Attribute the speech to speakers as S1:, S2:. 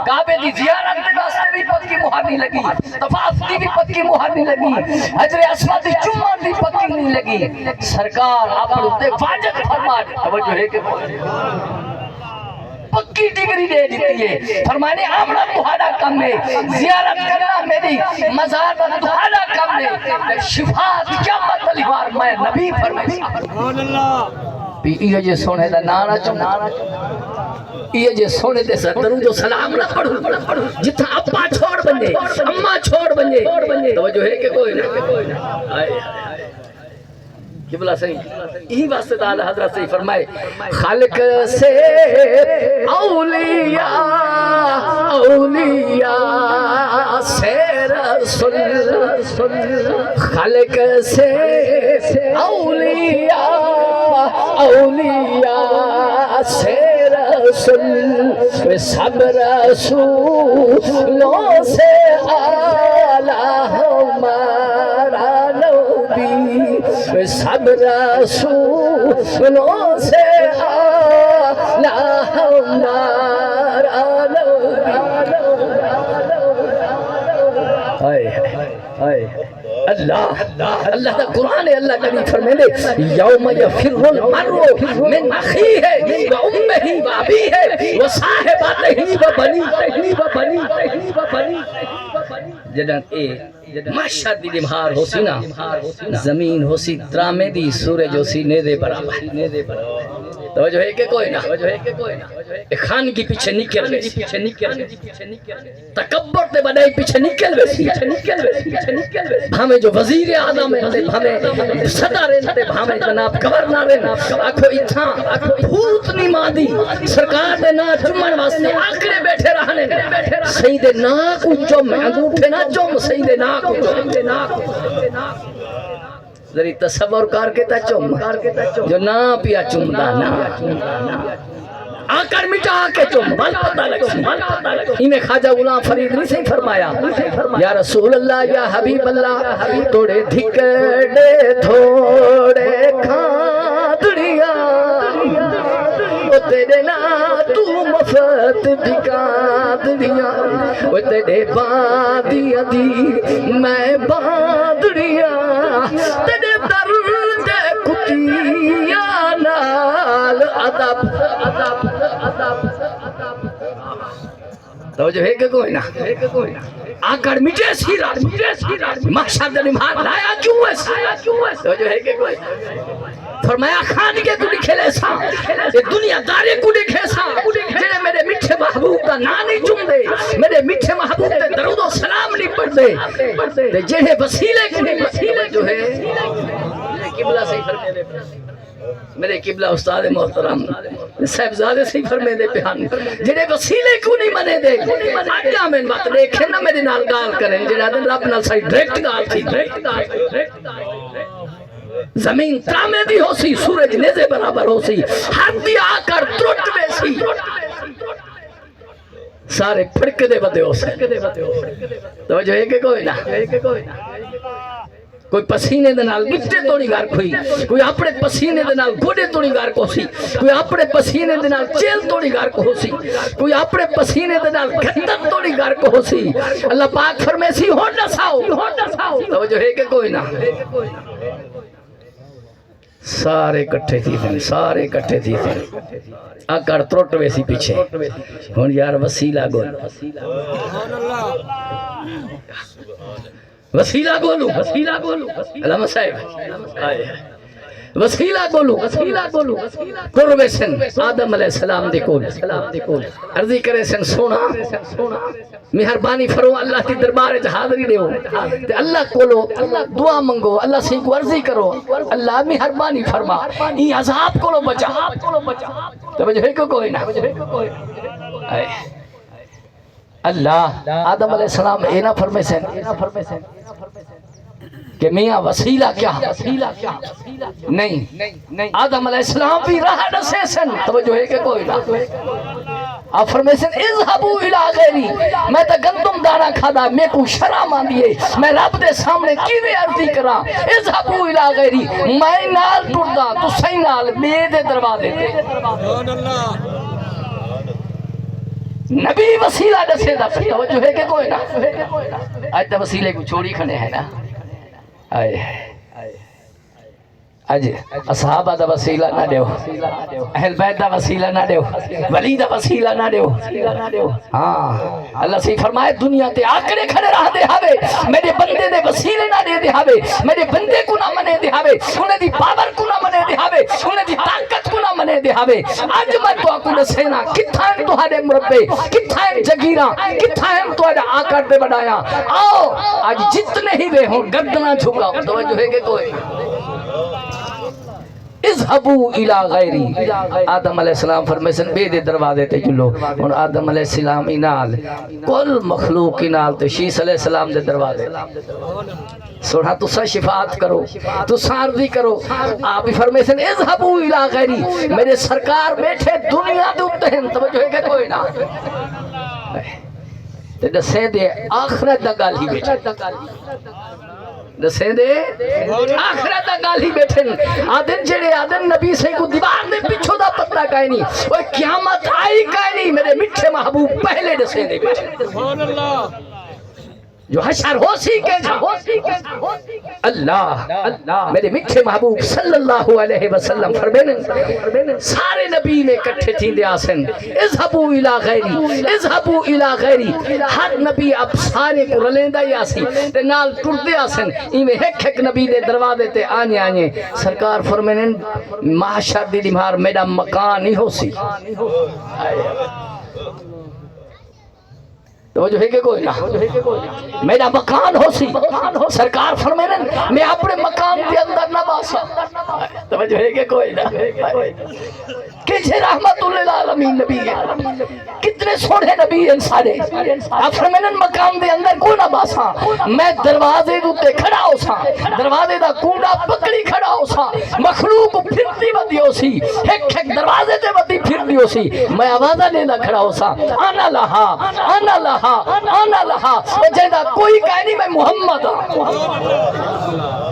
S1: کعبے دی زیارت دے واسطے بھی پکی مہر نہیں لگی، طواف دی بھی پکی مہر نہیں لگی، حجر اسود دی چومن دی پکی نہیں لگی۔ سرکار اپنے تے واجب فرما دے، توجہ ہے کہ پکی ڈگری دے دیتی ہے۔ فرمانے آمنا تمہارا کم ہے، زیارت کرنا میری مزار تمہارا کم ہے، شفاعت قیامت والی بار میں نبی فرمائے یہ جے سونے دا نانا چنا، یہ جے سونے دے سر درود و سلام نہ پڑھو، جتنا ابا چھوڑ بنجے اماں چھوڑ بنجے، توجہ ہے کہ کوئی نہ قبلہ صحیح یہی واسطے تعالی حضرت صحیح فرمائے خالق سے اولیاء اولیاء سے رسول، خالق سے اولیاء اولیاء سے رسول، سب رسولوں سے اعلیٰ ہمارا نبی، سب رسولوں سے اعلیٰ ہمارا نبی۔ اللہ اللہ کا قرآن ہے، اللہ کا نہیں فرمائے یوم یفر المرء من اخیہ و امہ و ابیہ و صاحبتہ و بنیہ۔ جدن اے محشر دی دمہار ہو سی نا، زمین ہو سی درامے دی، سورج ہو سی نیدے برابر۔ توجہ ہے کہ کوئی نہ، ایک خان کی پیچھے نکل گئے، تکبر تے بڑائی پیچھے نکل گئے، ہمیں جو وزیر اعظم ہیں، ہمیں صدر ہیں، ہمیں جناب گورنر ہیں، آکھو اتھاں بھوت نہیں مادی سرکار دے نا چمن واسطے آکڑے بیٹھے رہنے، سیدے ناک چم انگوٹھے نہ چم، سیدے ناک چم، ذری تصور کر کے تا چم جو نا پیا چمدا نا آکر مٹا کے چم بل پتہ لگا۔ انہیں خواجہ غلام فرید نہیں صحیح فرمایا یا رسول اللہ یا حبیب اللہ توڑے دھکڑے تھوڑے کھادڑیاں وہ تیرے نا تو مفت بکادڑیاں، وہ تیرے باندیاں دی میں باندڑیاں، تیرے درد کتیاں نال ادب۔ توجہ ہے کہ کوئی نہ، آکر مٹے سی رات محشر دے نمہار لایا کیوں ہے، توجہ ہے کہ کوئی فرمایا خان کے کو دکھلے سا، یہ دنیا دارے کو دکھے سا، جنہیں میرے میٹھے محبوب کا نا نہیں چم دے، میرے میٹھے محبوب تے درود و سلام نہیں پڑھ دے، جنہیں وسیلے کے وسیلے جو ہے قبلہ صحیح فرمے دے، میرے قبلہ استاد محترم صاحبزادے صحیح فرمے دے پہان، جنہیں وسیلے کو نہیں منے دے، آجا میں بات دیکھیں نہ میرے نال گال کریں، جنہیں دن رب نال صحیح ڈریکٹ گال تھی، زمین ترامے دی ہو سی، سورج نیزے برابر ہو سی، ہر دی آکر ترٹ بے سی، سارے پھڑک دے بدے ہو سی۔ توجہ ہے کہ کوئی نہ، کوئی پسینے دے نال گٹے توڑی گار کھوئی، کوئی اپنے پسینے دے نال گوڑے توڑی گار کو سی، کوئی اپنے پسینے دے نال چیل توڑی گار کو سی، کوئی اپنے پسینے دے نال گھندن توڑی گار کو سی۔ اللہ پاک فرمے سی ہو نہ ساؤ، توجہ ہے کہ کوئی نہ، سارے کٹھے تھی تھے، سارے کٹھے تھی تھے، آکر تروٹ ویسی پیچھے ہون یار وسیلہ گول، وسیلہ گولو، علامہ صاحب وسیلہ گولو، قربے سن آدم علیہ السلام دے کول عرضی کرے سن سونا مہربانی فرو اللہ کی دربار حاضری دیو، اللہ کولو دعا منگو، اللہ سے کو عرضی کرو، اللہ مہربانی فرما یہ عذاب کولو بچا۔ توجہ ہے کہ کوئی نہ، اللہ آدم علیہ السلام اینا فرمے سن کہ میاں وسیلہ کیا نہیں، آدم علیہ السلام بھی راہ نسے سن، توجہ ہے کہ کوئی نہ، آپ فرمے سن اذهبوا الى غیری، میں تا گندم دانا کھادا میں کو شرم آندیے، میں رب دے سامنے کیوے عرضی کرا، اذهبوا الى غیری، میں نال ٹردا تو صحیح نال بے دے دروازے تے نبی وسیلہ دسے دا توجہ ہے کہ کوئی نہ آج تا وسیلے کو چھوڑی کھنے ہیں نا آئے اج اصحابہ دا وسیلہ نہ دیو اہل بیت دا وسیلہ نہ دیو ولی دا وسیلہ نہ دیو ہاں اللہ سے فرمائے دنیا تے آکڑے کھڑے رہ دے ہاوے میرے بندے دے وسیلے نہ دے دے ہاوے میرے بندے کو نہ منے دے ہاوے انہیں دی پاور کو نہ منے دے ہاوے انہیں دی طاقت کو نہ منے دے ہاوے آج میں تو آکو نسینا کتھائیں تو ہارے مربے کتھائیں جگیرہ کتھائیں تو آج آکڑ دے بڑھایا آؤ آج جتنے ہی بے ہوں گردنا جھکا توجہ ہے کہ کوئی اذهبوا الى غیری آدم علیہ السلام فرمیسن بے دے دروازے تے چلو اور آدم علیہ السلام انال کل مخلوق انال تے شیس علیہ السلام دے دروازے سوڑا تسا شفاعت کرو تسا عرضی کرو آپ فرمیسن اذهبوا الى غیری میرے سرکار بیٹھے دنیا دے اتے ہیں توجہ ہے کہ کوئی نہ تے دسیں دے آخرت دا گال ہی بیٹھے دسیں دے آخرت دا گال ہی بیٹھن آدن جڑے آدن نبی سے کو دیوار میں پچھو دا پتہ کائے نہیں وہ قیامت آئی کائے نہیں میرے مٹھے محبوب پہلے دسیں دے بیٹھن سبحان اللہ جو حشر ہو سی کے جا اللہ میرے مٹھے محبوب صلی اللہ علیہ وسلم فرمائیں سارے نبی میں کٹھے تھیں دے آسن اذهبوا الى غیری اذهبوا الى غیری ہر نبی اب سارے کو رلیندہ ہی آسی تے نال ٹردے آسن ایمیں ایک نبی دے دروازے تے آنے آنے سرکار فرمائیں محشر دی دمہار میرا مکان ہی ہو سی توجہ ہے کہ کوئی نہ میرا مکان ہو سی سرکار فرمائیں میں اپنے مکان کے اندر نہ باسا توجہ ہے کہ کوئی نہ کیسے رحمت للعالمین نبی ہے کتنے سوڑے نبی ہیں سارے آپ فرمائیں مکان دے اندر کو نہ باسا میں دروازے دوتے کھڑا ہو سا دروازے دا کوڑا پکڑی کھڑا ہو سا مخلوق پھرتی بدی ہو سی ایک دروازے تے بدی پھرتی ہو سی میں آوازہ لینا کھڑا ہو سا آنا لہا آنا لہا آنا لہا اور جیدہ کوئی کہہ نہیں میں محمد ہوں